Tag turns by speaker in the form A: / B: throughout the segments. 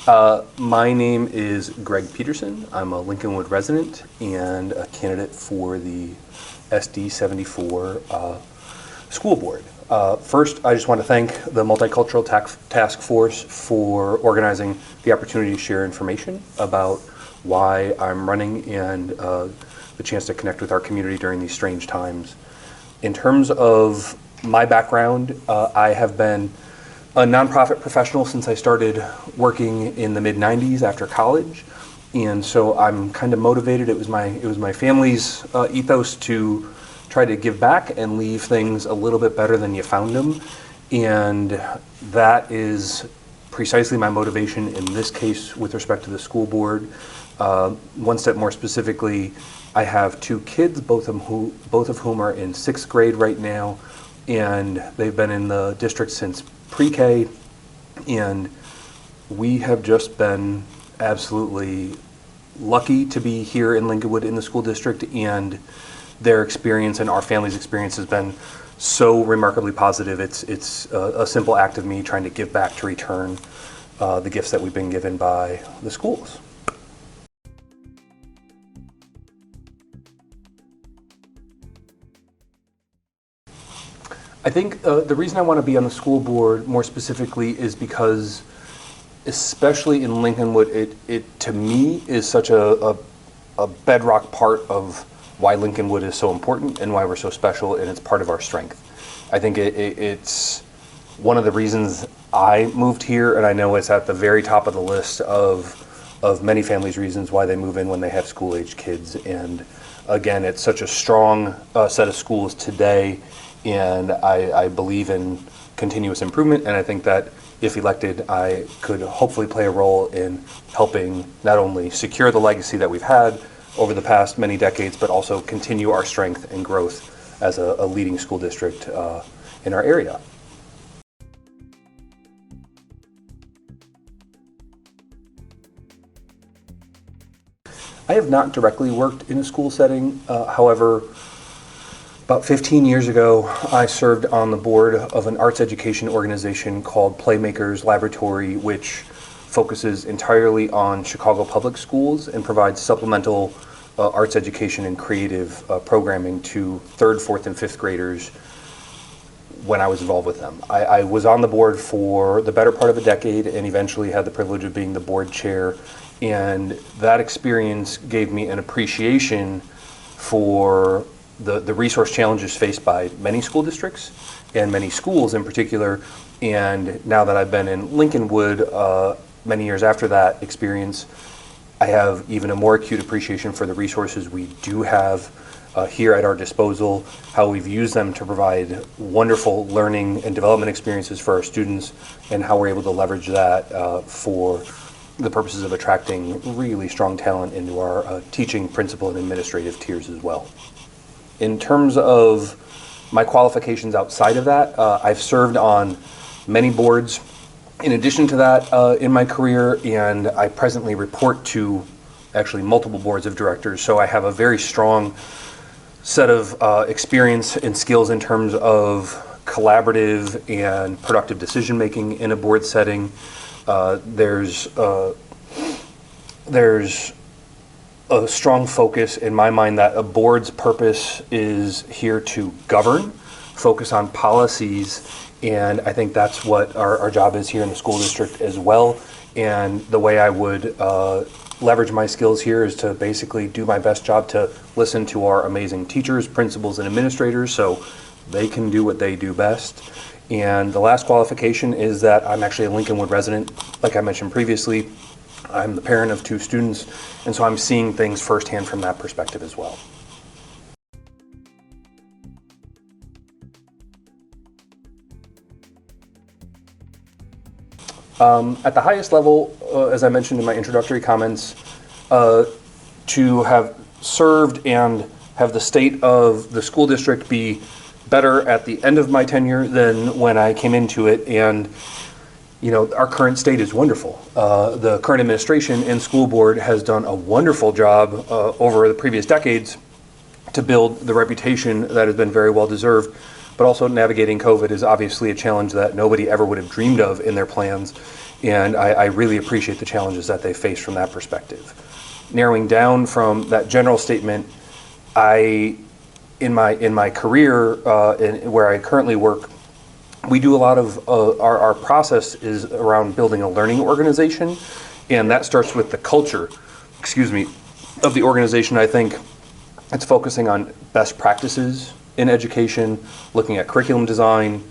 A: My name is Greg Petersen. I'm a Lincolnwood resident and a candidate for the SD-74 school board. First, I just want to thank the Multicultural Task Force for organizing the opportunity to share information about why I'm running and the chance to connect with our community during these strange times. In terms of my background, I have been a nonprofit professional since I started working in the mid-90s after college, and so I'm kind of motivated. It was my family's ethos to try to give back and leave things a little bit better than you found them, and that is precisely my motivation in this case with respect to the school board. One step more specifically, I have two kids, both of whom are in 6th grade right now, and they've been in the district since pre-K, and we have just been absolutely lucky to be here in Lincolnwood in the school district, and their experience and our family's experience has been so remarkably positive. It's a simple act of me trying to give back to return the gifts that we've been given by the schools. I think the reason I want to be on the school board more specifically is because, especially in Lincolnwood, it to me is such a bedrock part of why Lincolnwood is so important and why we're so special, and it's part of our strength. I think it's one of the reasons I moved here, and I know it's at the very top of the list of many families' reasons why they move in when they have school-aged kids. And again, it's such a strong set of schools today, and I believe in continuous improvement, and I think that if elected, I could hopefully play a role in helping not only secure the legacy that we've had over the past many decades, but also continue our strength and growth as a leading school district in our area. I have not directly worked in a school setting. However, about 15 years ago, I served on the board of an arts education organization called Playmakers Laboratory, which focuses entirely on Chicago public schools and provides supplemental arts education and creative programming to 3rd, 4th, and 5th graders when I was involved with them. I was on the board for the better part of a decade and eventually had the privilege of being the board chair, and that experience gave me an appreciation for the resource challenges faced by many school districts and many schools in particular. And now that I've been in Lincolnwood many years after that experience, I have even a more acute appreciation for the resources we do have here at our disposal, how we've used them to provide wonderful learning and development experiences for our students, and how we're able to leverage that for the purposes of attracting really strong talent into our teaching, principal, and administrative tiers as well. In terms of my qualifications outside of that, I've served on many boards in addition to that in my career, and I presently report to actually multiple boards of directors, so I have a very strong set of experience and skills in terms of collaborative and productive decision making in a board setting. There's a strong focus in my mind that a board's purpose is here to govern, focus on policies, and I think that's what our job is here in the school district as well. And the way I would leverage my skills here is to basically do my best job to listen to our amazing teachers, principals, and administrators so they can do what they do best. And the last qualification is that I'm actually a Lincolnwood resident. Like I mentioned previously, I'm the parent of 2 students, and so I'm seeing things firsthand from that perspective as well. At the highest level, as I mentioned in my introductory comments, to have served and have the state of the school district be better at the end of my tenure than when I came into it. And you know, our current state is wonderful. The current administration and school board has done a wonderful job over the previous decades to build the reputation that has been very well deserved, but also navigating COVID is obviously a challenge that nobody ever would have dreamed of in their plans. And I really appreciate the challenges that they face from that perspective. Narrowing down from that general statement, in my career, where I currently work, we do a lot of our process is around building a learning organization, and that starts with the culture, of the organization. I think it's focusing on best practices in education, looking at curriculum design,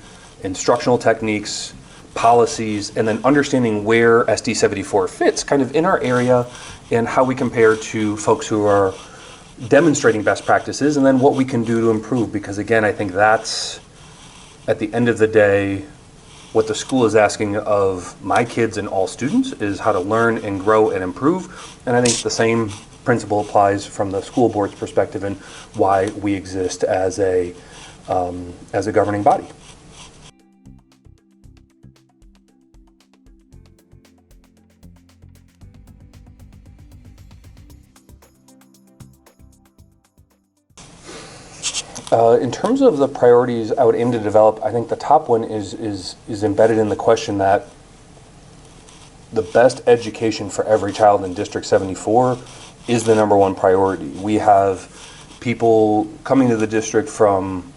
A: instructional techniques, policies, and then understanding where SD-74 fits kind of in our area and how we compare to folks who are demonstrating best practices, and then what we can do to improve. Because again, I think that's, at the end of the day, what the school is asking of my kids and all students is how to learn and grow and improve. And I think the same principle applies from the school board's perspective and why we exist as a governing body. In terms of the priorities I would aim to develop, I think the top one is embedded in the question that the best education for every child in District 74 is the number one priority. We have people coming to the district from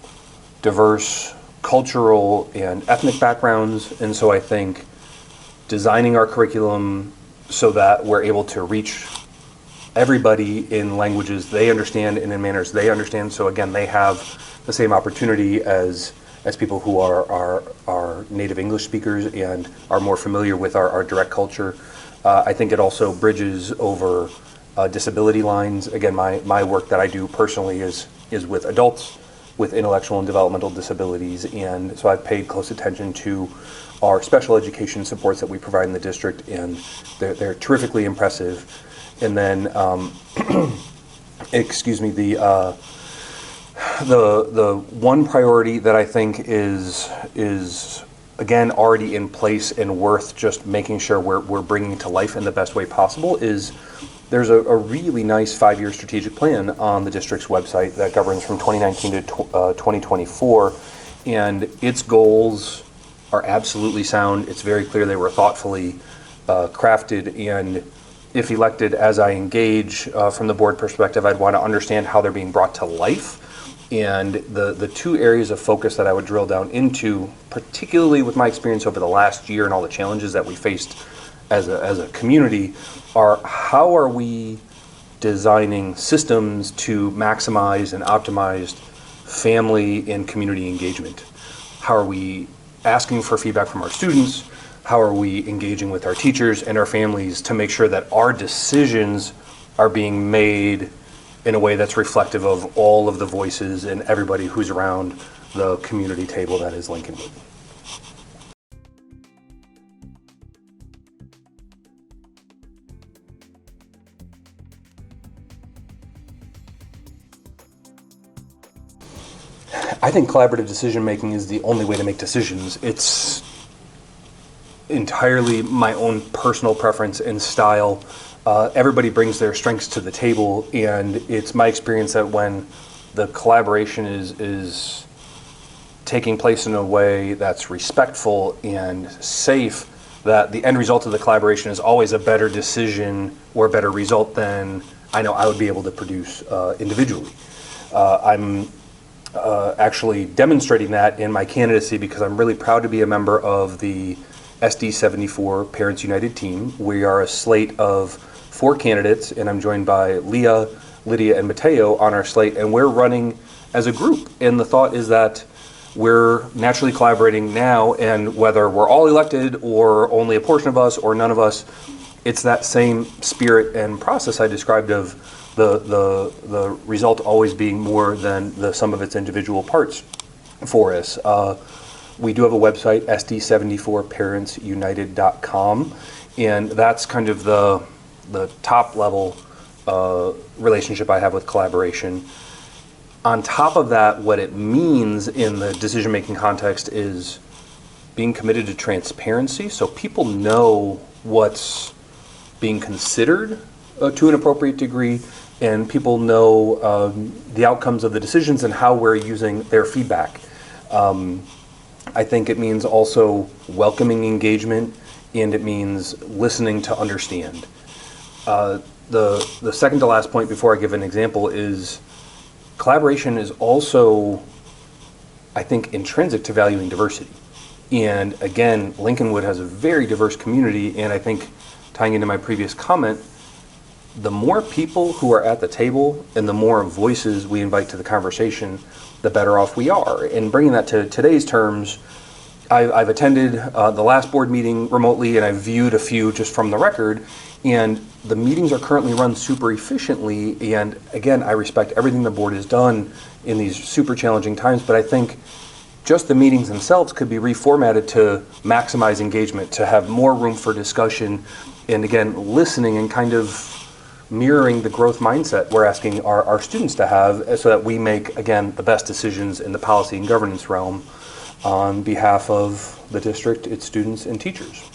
A: diverse cultural and ethnic backgrounds, and so I think designing our curriculum so that we're able to reach everybody in languages they understand and in manners they understand, so again, they have the same opportunity as people who are native English speakers and are more familiar with our direct culture. I think it also bridges over disability lines. Again, my work that I do personally is with adults with intellectual and developmental disabilities, and so I've paid close attention to our special education supports that we provide in the district, and they're terrifically impressive. And then, the one priority that I think is again already in place and worth just making sure we're bringing to life in the best way possible is there's a really nice 5-year strategic plan on the district's website that governs from 2019 to 2024, and its goals are absolutely sound. It's very clear they were thoughtfully crafted, and if elected, as I engage from the board perspective, I'd want to understand how they're being brought to life. And the two areas of focus that I would drill down into, particularly with my experience over the last year and all the challenges that we faced as a community, are how are we designing systems to maximize and optimize family and community engagement? How are we asking for feedback from our students? How are we engaging with our teachers and our families to make sure that our decisions are being made in a way that's reflective of all of the voices and everybody who's around the community table that is Lincolnwood? I think collaborative decision making is the only way to make decisions. It's entirely my own personal preference and style. Everybody brings their strengths to the table, and it's my experience that when the collaboration is taking place in a way that's respectful and safe, that the end result of the collaboration is always a better decision or a better result than I know I would be able to produce individually. I'm actually demonstrating that in my candidacy because I'm really proud to be a member of the SD-74 Parents United team. We are a slate of 4 candidates, and I'm joined by Leah, Lydia, and Mateo on our slate, and we're running as a group. And the thought is that we're naturally collaborating now, and whether we're all elected or only a portion of us or none of us, it's that same spirit and process I described of the result always being more than the sum of its individual parts for us. We do have a website, SD74parentsunited.com, and that's kind of the top level relationship I have with collaboration. On top of that, what it means in the decision-making context is being committed to transparency, so people know what's being considered to an appropriate degree, and people know the outcomes of the decisions and how we're using their feedback. I think it means also welcoming engagement and it means listening to understand. The second to last point before I give an example is collaboration is also, I think, intrinsic to valuing diversity. And again, Lincolnwood has a very diverse community, and I think, tying into my previous comment, the more people who are at the table and the more voices we invite to the conversation, the better off we are. And bringing that to today's terms, I've attended the last board meeting remotely, and I've viewed a few just from the record, and the meetings are currently run super efficiently. And again, I respect everything the board has done in these super challenging times, but I think just the meetings themselves could be reformatted to maximize engagement, to have more room for discussion, and again, listening and kind of mirroring the growth mindset we're asking our students to have, so that we make, again, the best decisions in the policy and governance realm on behalf of the district, its students, and teachers.